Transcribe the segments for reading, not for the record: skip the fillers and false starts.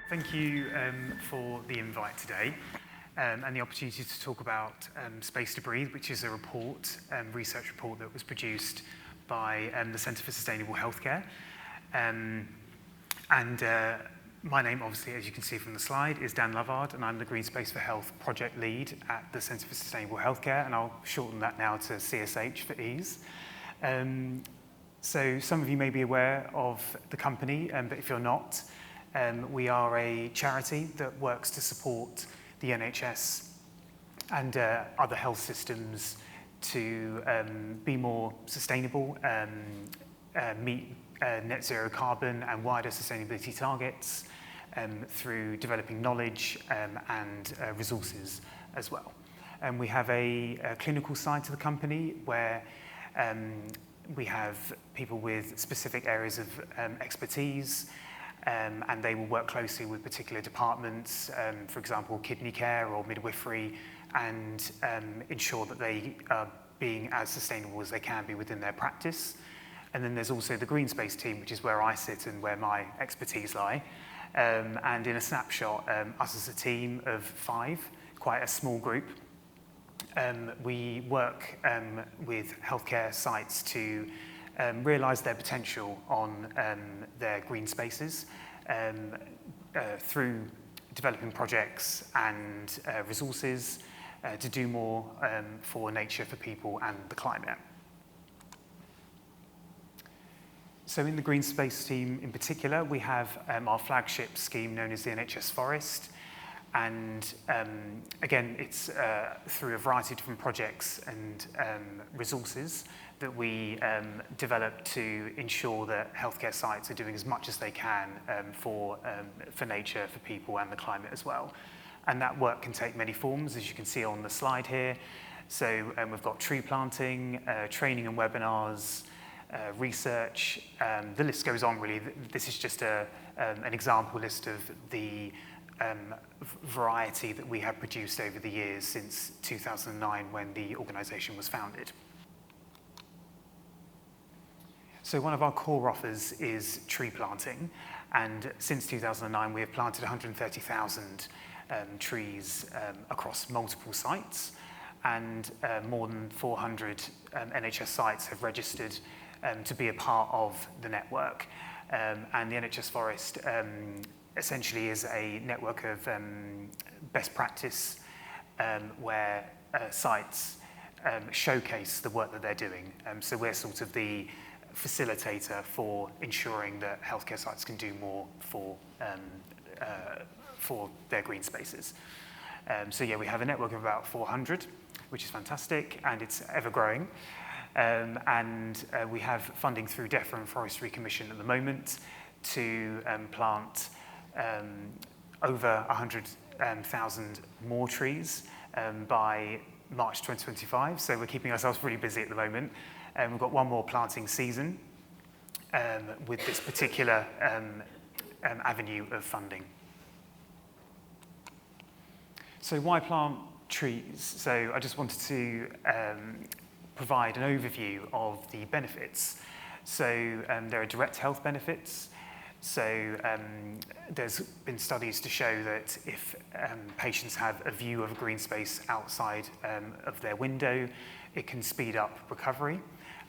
Thank you for the invite today and the opportunity to talk about Space to Breathe, which is a report, research report that was produced by the Centre for Sustainable Healthcare. My name, obviously, as you can see from the slide, is Dan Loveard, and I'm the Greenspace for Health project lead at the Centre for Sustainable Healthcare, and I'll shorten that now to CSH for ease. So some of you may be aware of the company, but if you're not, we are a charity that works to support the NHS and other health systems to be more sustainable, meet net zero carbon and wider sustainability targets through developing knowledge and resources as well. We have a clinical side to the company where we have people with specific areas of expertise, and they will work closely with particular departments, for example, kidney care or midwifery, and ensure that they are being as sustainable as they can be within their practice. And then there's also the greenspace team, which is where I sit and where my expertise lie. And in a snapshot, us as a team of 5, quite a small group, we work with healthcare sites to realise their potential on their green spaces through developing projects and resources to do more for nature, for people and the climate. So in the green space team in particular, we have our flagship scheme known as the NHS Forest. And again, it's through a variety of different projects and resources that we develop to ensure that healthcare sites are doing as much as they can for nature, for people and the climate as well. And that work can take many forms, as you can see on the slide here. So we've got tree planting, training and webinars, research, the list goes on really. This is just an example list of the variety that we have produced over the years since 2009 when the organisation was founded. So one of our core offers is tree planting, and since 2009 we have planted 130,000 trees across multiple sites, and more than 400 NHS sites have registered to be a part of the network. And the NHS Forest essentially is a network of best practice where sites showcase the work that they're doing. So we're sort of the facilitator for ensuring that healthcare sites can do more for their green spaces. So yeah, we have a network of about 400, which is fantastic, and it's ever growing. And we have funding through DEFRA and Forestry Commission at the moment to plant over 100,000 more trees by March 2025. So we're keeping ourselves really busy at the moment. We've got one more planting season with this particular avenue of funding. So why plant trees? So I just wanted to provide an overview of the benefits. So there are direct health benefits. So there's been studies to show that if patients have a view of a green space outside of their window, it can speed up recovery.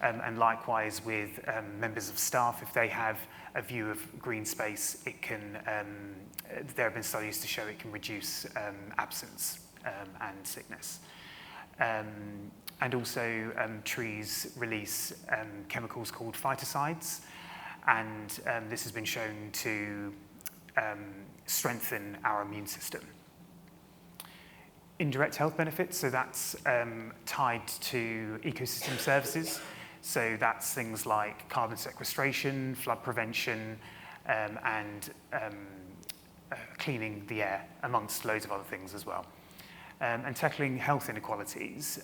And likewise with members of staff, if they have a view of green space, it can, there have been studies to show it can reduce absence and sickness. And also trees release chemicals called phytoncides, and this has been shown to strengthen our immune system. Indirect health benefits, so that's tied to ecosystem services. So that's things like carbon sequestration, flood prevention, and cleaning the air, amongst loads of other things as well. And tackling health inequalities.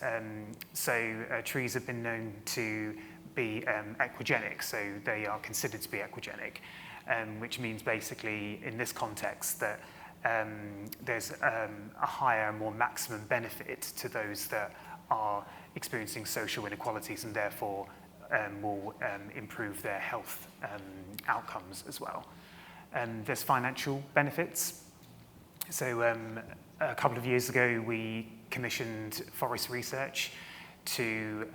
Trees have been known to be equigenic, so they are considered to be equigenic, which means basically in this context that there's a higher, more maximum benefit to those that are experiencing social inequalities and therefore will improve their health outcomes as well. There's financial benefits. So a couple of years ago, we commissioned Forest Research to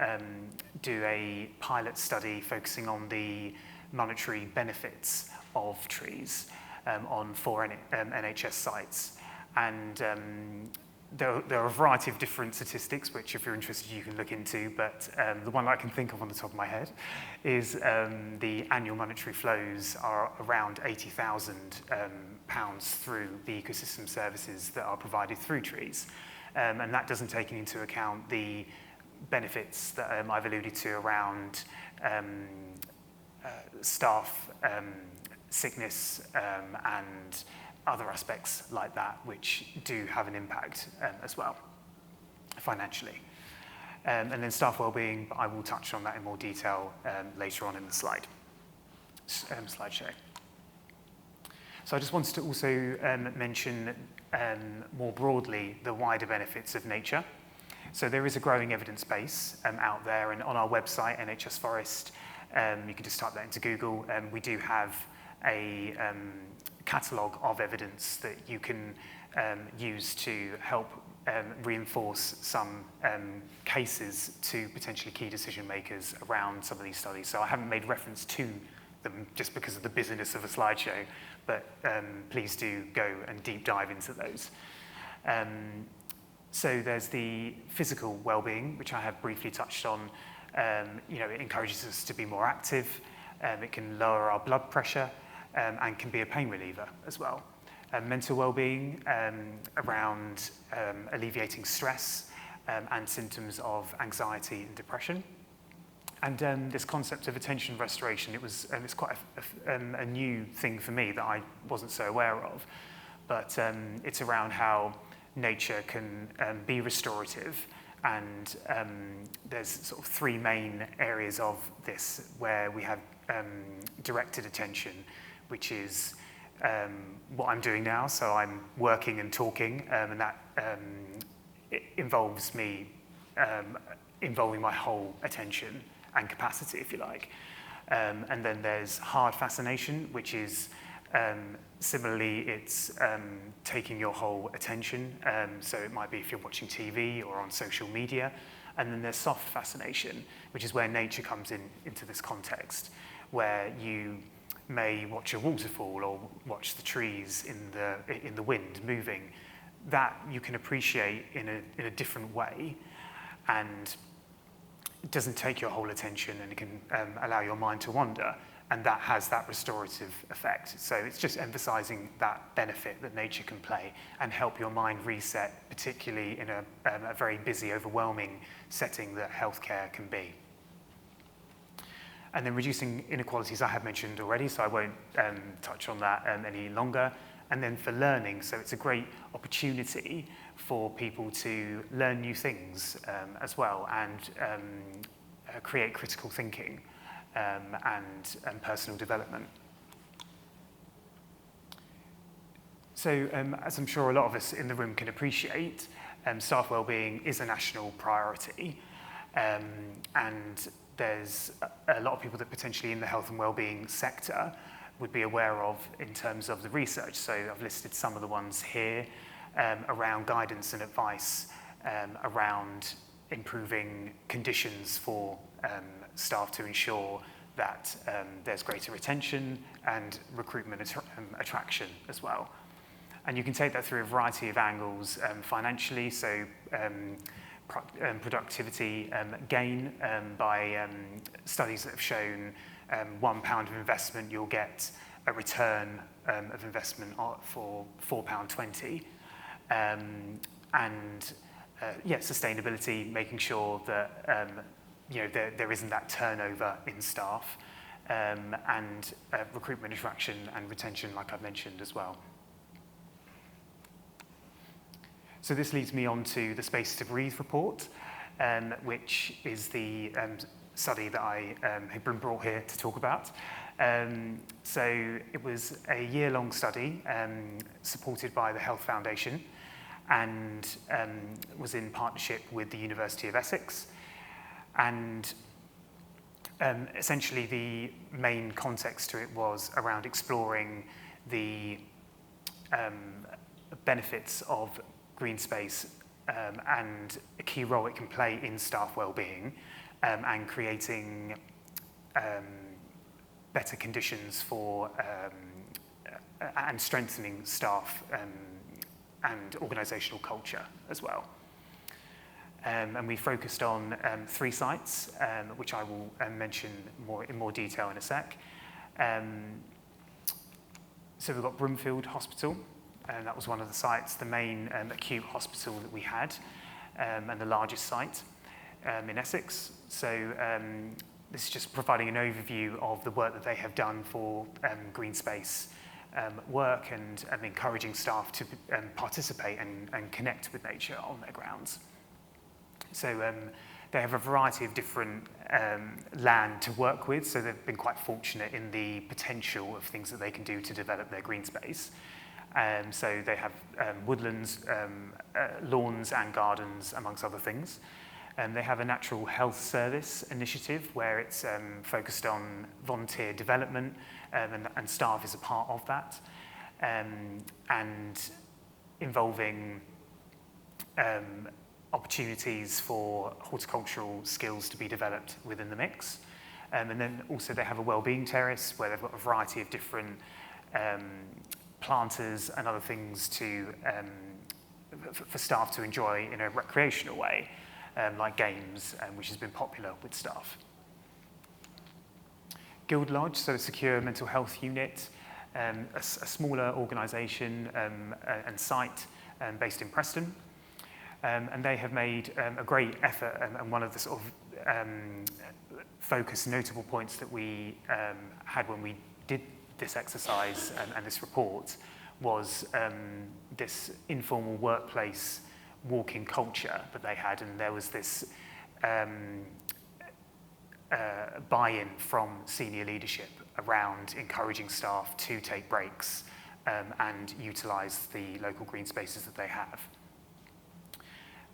do a pilot study focusing on the monetary benefits of trees on 4 NHS sites. And there are a variety of different statistics, which if you're interested, you can look into, but the one that I can think of on the top of my head is the annual monetary flows are around £80,000 through the ecosystem services that are provided through trees. And that doesn't take into account the benefits that I've alluded to around staff sickness and other aspects like that, which do have an impact as well, financially. And then staff wellbeing, I will touch on that in more detail later on in the slideshow. So I just wanted to also mention more broadly the wider benefits of nature. So there is a growing evidence base out there, and on our website, NHS Forest, you can just type that into Google. We do have a catalogue of evidence that you can use to help reinforce some cases to potentially key decision makers around some of these studies. So I haven't made reference to them just because of the busyness of a slideshow, but please do go and deep dive into those. So there's the physical well-being, which I have briefly touched on. It encourages us to be more active. It can lower our blood pressure and can be a pain reliever as well. Mental well-being around alleviating stress and symptoms of anxiety and depression. And this concept of attention restoration, it's quite a new thing for me that I wasn't so aware of, but it's around how nature can be restorative, and there's sort of 3 main areas of this where we have directed attention, which is what I'm doing now. So I'm working and talking, and that it involves me involving my whole attention and capacity, if you like. And then there's hard fascination, which is similarly, it's taking your whole attention. So it might be if you're watching TV or on social media. And then there's soft fascination, which is where nature comes into this context, where you may watch a waterfall or watch the trees in the wind moving. That you can appreciate in a different way, and it doesn't take your whole attention, and it can allow your mind to wander. And that has that restorative effect. So it's just emphasizing that benefit that nature can play and help your mind reset, particularly in a very busy, overwhelming setting that healthcare can be. And then reducing inequalities I have mentioned already, so I won't touch on that any longer. And then for learning, so it's a great opportunity for people to learn new things as well, and create critical thinking. And personal development. So as I'm sure a lot of us in the room can appreciate, staff wellbeing is a national priority, and there's a lot of people that potentially in the health and wellbeing sector would be aware of in terms of the research. So I've listed some of the ones here around guidance and advice around improving conditions for staff to ensure that there's greater retention and recruitment attraction as well. And you can take that through a variety of angles financially, so productivity gain by studies that have shown £1 of investment, you'll get a return of investment for £4.20. Sustainability, making sure that there isn't that turnover in staff, and recruitment attraction and retention, like I've mentioned as well. So this leads me on to the Space to Breathe report, which is the study that I have been brought here to talk about. So it was a year-long study supported by the Health Foundation, and was in partnership with the University of Essex. And essentially the main context to it was around exploring the benefits of green space and a key role it can play in staff wellbeing and creating better conditions for and strengthening staff and organisational culture as well. And we focused on 3 sites, which I will mention in more detail in a sec. So we've got Broomfield Hospital, and that was one of the sites, the main acute hospital that we had, and the largest site in Essex. So this is just providing an overview of the work that they have done for green space work and encouraging staff to participate and connect with nature on their grounds. So they have a variety of different land to work with, so they've been quite fortunate in the potential of things that they can do to develop their green space. So they have woodlands, lawns and gardens, amongst other things. They have a natural health service initiative where it's focused on volunteer development, and staff is a part of that, and involving opportunities for horticultural skills to be developed within the mix. And then also they have a wellbeing terrace where they've got a variety of different planters and other things for staff to enjoy in a recreational way, like games, which has been popular with staff. Guild Lodge, so a secure mental health unit, a smaller organisation and site based in Preston. And they have made a great effort, and one of the sort of focus notable points that we had when we did this exercise and this report was this informal workplace walking culture that they had, and there was this buy-in from senior leadership around encouraging staff to take breaks and utilise the local green spaces that they have.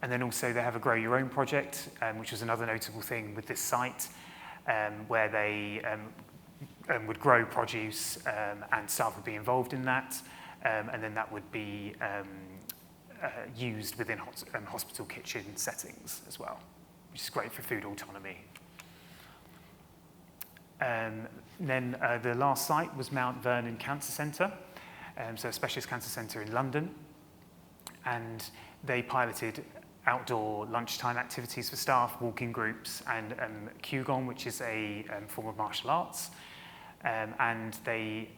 And then also they have a Grow Your Own project, which was another notable thing with this site, where they would grow produce and staff would be involved in that, and then that would be used within hospital kitchen settings as well, which is great for food autonomy. Then the last site was Mount Vernon Cancer Centre, so a specialist cancer centre in London, and they piloted outdoor lunchtime activities for staff, walking groups, and Qigong, which is a form of martial arts. And they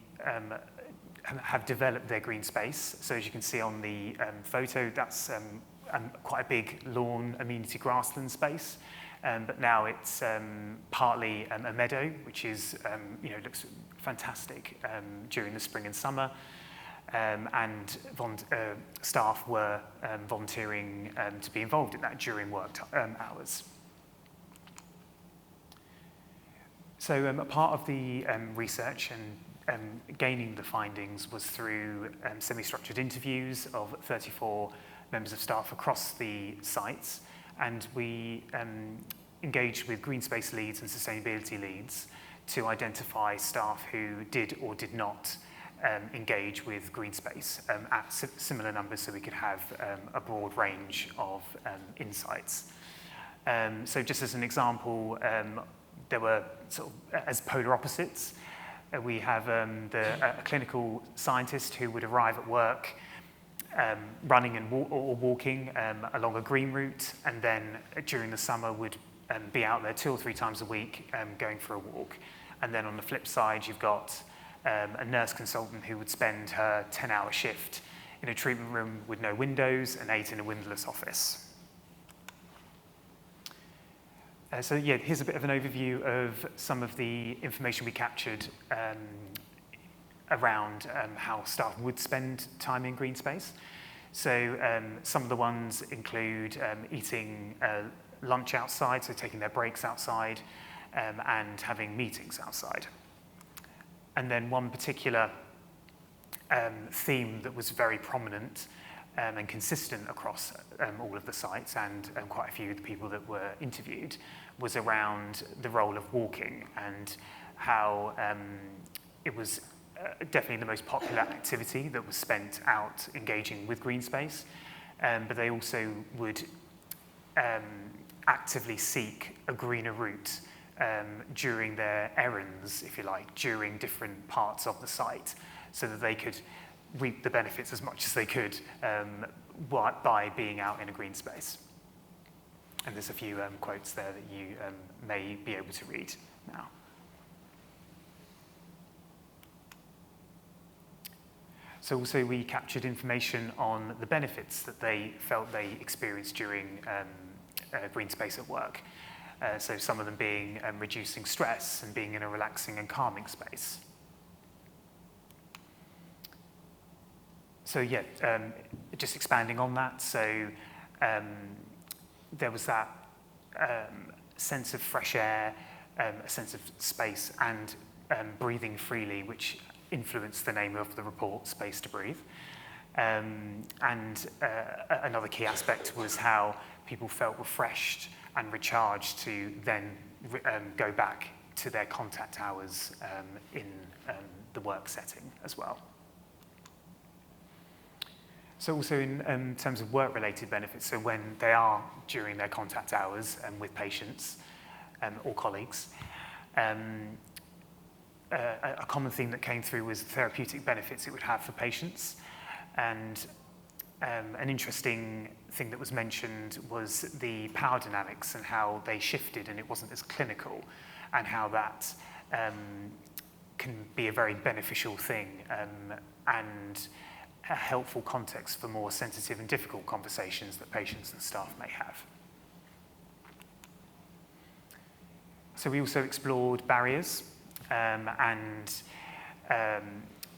have developed their green space. So as you can see on the photo, that's quite a big lawn, amenity grassland space. But now it's partly a meadow, which is, looks fantastic during the spring and summer. And staff were volunteering to be involved in that during work hours. So a part of the research and gaining the findings was through semi-structured interviews of 34 members of staff across the sites, and we engaged with green space leads and sustainability leads to identify staff who did or did not engage with green space at similar numbers, so we could have a broad range of insights. So just as an example, there were sort of as polar opposites. We have a clinical scientist who would arrive at work running or walking along a green route, and then during the summer would be out there 2 or 3 times a week going for a walk. And then on the flip side, you've got a nurse consultant who would spend her 10-hour shift in a treatment room with no windows and 8 in a windowless office. So yeah, here's a bit of an overview of some of the information we captured around how staff would spend time in green space. So some of the ones include eating lunch outside, so taking their breaks outside, and having meetings outside. And then one particular theme that was very prominent and consistent across all of the sites and quite a few of the people that were interviewed was around the role of walking and how it was definitely the most popular activity that was spent out engaging with greenspace, but they also would actively seek a greener route during their errands, if you like, during different parts of the site, so that they could reap the benefits as much as they could by being out in a green space. And there's a few quotes there that you may be able to read now. So also we captured information on the benefits that they felt they experienced during green space at work. So some of them being reducing stress and being in a relaxing and calming space. So yeah, just expanding on that. So there was that sense of fresh air, a sense of space, and breathing freely, which influenced the name of the report, Space to Breathe. Another key aspect was how people felt refreshed and recharged to then go back to their contact hours in the work setting as well. So also in terms of work-related benefits, so when they are during their contact hours with patients or colleagues, a common theme that came through was the therapeutic benefits it would have for patients. And an interesting thing that was mentioned was the power dynamics and how they shifted and it wasn't as clinical, and how that can be a very beneficial thing and a helpful context for more sensitive and difficult conversations that patients and staff may have. So we also explored barriers, and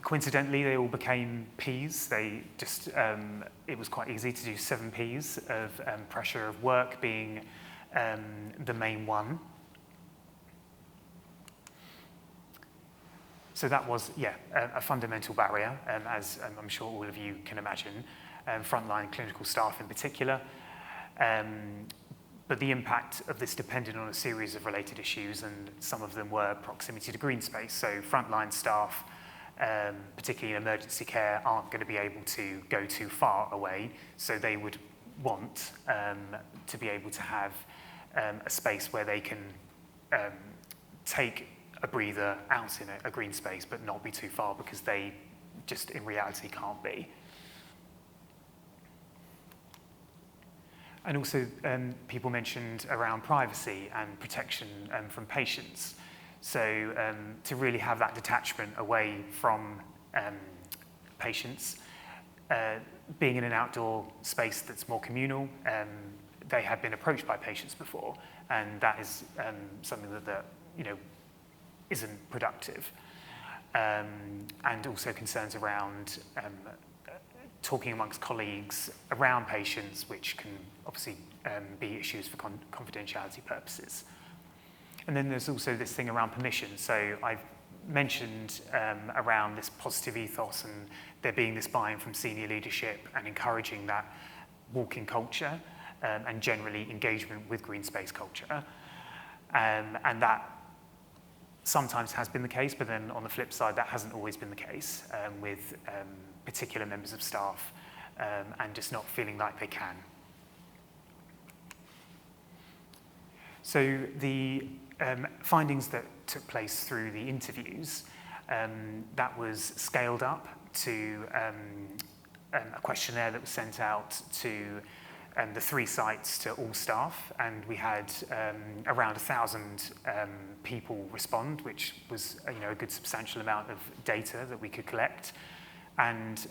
coincidentally, they all became Ps. They just, it was quite easy to do 7 Ps of pressure of work being the main one. So that was, yeah, a fundamental barrier, as I'm sure all of you can imagine, frontline clinical staff in particular. But the impact of this depended on a series of related issues, and some of them were proximity to green space. So frontline staff, particularly in emergency care, aren't going to be able to go too far away, so they would want to be able to have a space where they can take a breather out in a green space but not be too far, because they just in reality can't be. And also people mentioned around privacy and protection from patients. So to really have that detachment away from patients, being in an outdoor space that's more communal, they had been approached by patients before, and that is something that you know, isn't productive. And also concerns around talking amongst colleagues around patients, which can obviously be issues for confidentiality purposes. And then there's also this thing around permission. So I've mentioned around this positive ethos and there being this buy-in from senior leadership and encouraging that walking culture and generally engagement with green space culture. And that sometimes has been the case, but then on the flip side, that hasn't always been the case with particular members of staff and just not feeling like they can. So the findings that took place through the interviews, that was scaled up to a questionnaire that was sent out to the 3 sites to all staff, and we had around 1,000 people respond, which was a good substantial amount of data that we could collect. And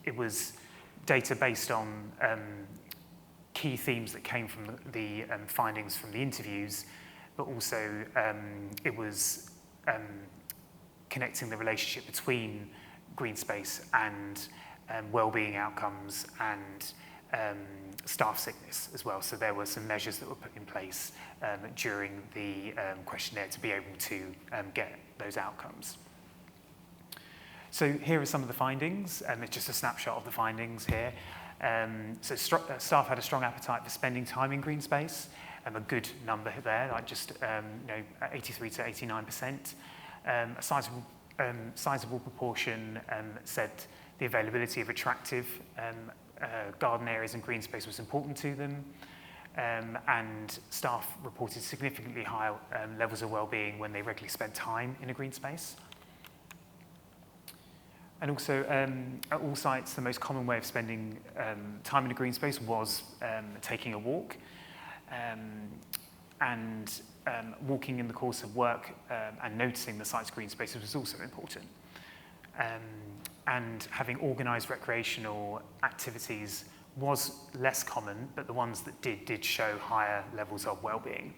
it was data based on key themes that came from the findings from the interviews, but also it was connecting the relationship between green space and wellbeing outcomes and staff sickness as well. So there were some measures that were put in place during the questionnaire to be able to get those outcomes. So here are some of the findings, and it's just a snapshot of the findings here. So staff had a strong appetite for spending time in green space, a good number there, like just 83 to 89%. A sizable sizable proportion said the availability of attractive garden areas and green space was important to them, and staff reported significantly higher levels of well-being when they regularly spent time in a green space. And also, at all sites, the most common way of spending time in a green space was taking a walk. And walking in the course of work and noticing the site's green spaces was also important. And having organised recreational activities was less common, but the ones that did show higher levels of well-being.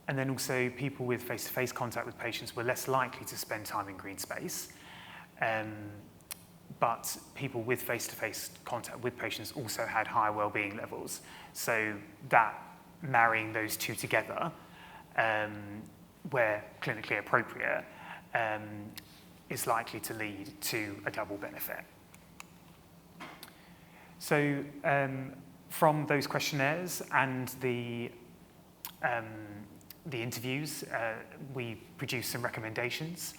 And then also people with face-to-face contact with patients were less likely to spend time in green space. But people with face-to-face contact with patients also had higher well-being levels. So that marrying those two together, where clinically appropriate, is likely to lead to a double benefit. So from those questionnaires and the interviews, we produced some recommendations,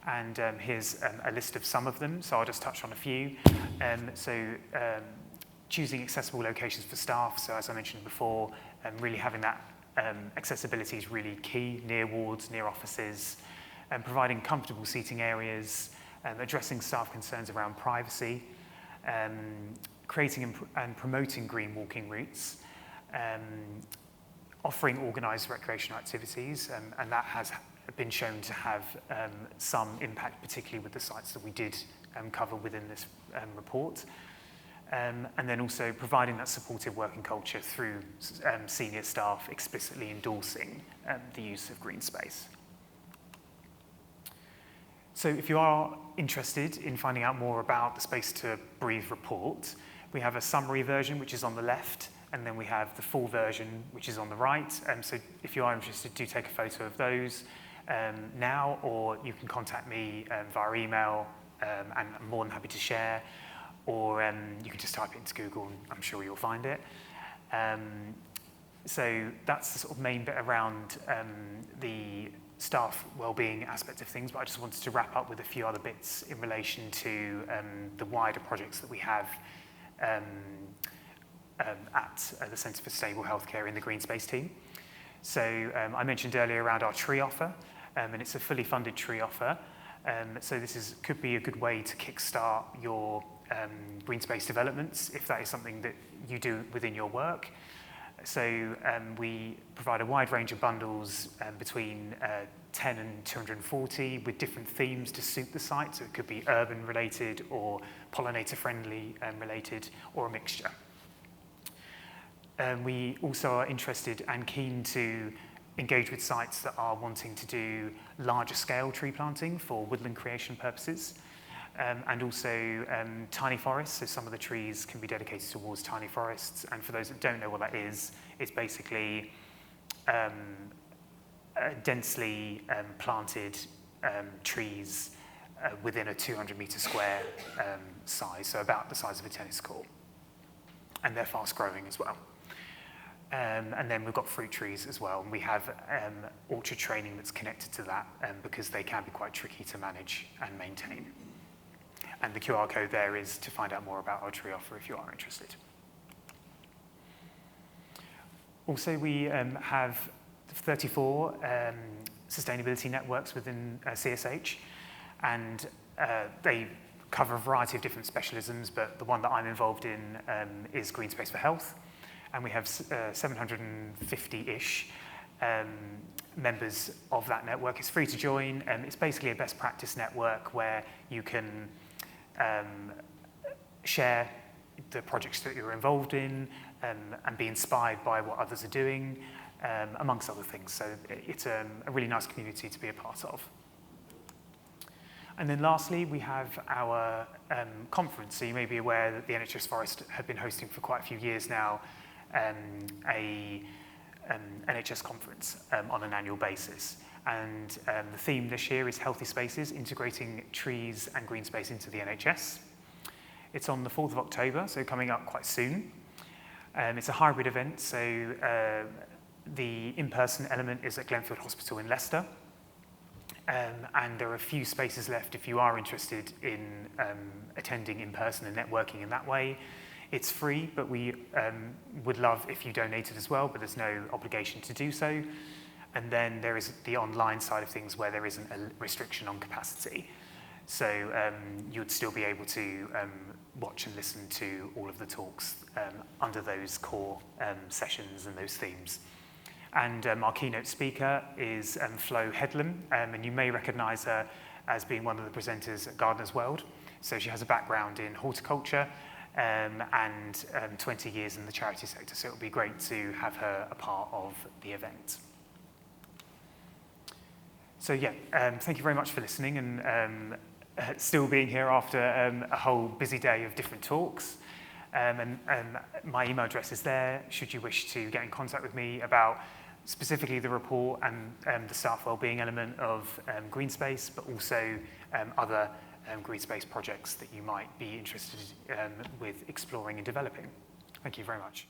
and here's a list of some of them, so I'll just touch on a few. Choosing accessible locations for staff, so as I mentioned before, really having that accessibility is really key, near wards, near offices, and providing comfortable seating areas, addressing staff concerns around privacy, creating and promoting green walking routes, offering organised recreational activities, and that has been shown to have some impact, particularly with the sites that we did cover within this report. And then also providing that supportive working culture through senior staff explicitly endorsing the use of green space. So if you are interested in finding out more about the Space to Breathe report, we have a summary version, which is on the left, and then we have the full version, which is on the right. So if you are interested, do take a photo of those now, or you can contact me via email, and I'm more than happy to share, or you can just type it into Google, and I'm sure you'll find it. So that's the sort of main bit around the staff wellbeing aspect of things, but I just wanted to wrap up with a few other bits in relation to the wider projects that we have at the Centre for Sustainable Healthcare in the Green Space team. So I mentioned earlier around our tree offer, and it's a fully funded tree offer. So this could be a good way to kickstart your green space developments, if that is something that you do within your work. So we provide a wide range of bundles between 10 and 240 with different themes to suit the site. So it could be urban related or pollinator friendly related, or a mixture. We also are interested and keen to engage with sites that are wanting to do larger scale tree planting for woodland creation purposes. And also tiny forests, so some of the trees can be dedicated towards tiny forests. And for those that don't know what that is, it's basically densely planted trees within a 200 metre square size, so about the size of a tennis court. And they're fast growing as well. And then we've got fruit trees as well, and we have orchard training that's connected to that because they can be quite tricky to manage and maintain. And the QR code there is to find out more about our tree offer if you are interested. Also, we have 34 sustainability networks within CSH, and they cover a variety of different specialisms, but the one that I'm involved in is Green Space for Health, and we have 750-ish members of that network. It's free to join, and it's basically a best practice network where you can share the projects that you're involved in and be inspired by what others are doing, amongst other things. So it's a really nice community to be a part of. And then lastly, we have our conference. So you may be aware that the NHS Forest have been hosting for quite a few years now a NHS conference on an annual basis. And the theme this year is Healthy Spaces, Integrating Trees and Green Space into the NHS. It's on the 4th of October, so coming up quite soon. It's a hybrid event, so the in-person element is at Glenfield Hospital in Leicester. and there are a few spaces left if you are interested in attending in person and networking in that way. It's free, but we would love if you donated as well, but there's no obligation to do so. And then there is the online side of things where there isn't a restriction on capacity. So you'd still be able to watch and listen to all of the talks under those core sessions and those themes. And our keynote speaker is Flo Headlam, and you may recognise her as being one of the presenters at Gardener's World. So she has a background in horticulture and 20 years in the charity sector, so it would be great to have her a part of the event. So yeah, thank you very much for listening and still being here after a whole busy day of different talks. And my email address is there, should you wish to get in contact with me about specifically the report and the staff wellbeing element of greenspace, but also other greenspace projects that you might be interested with exploring and developing. Thank you very much.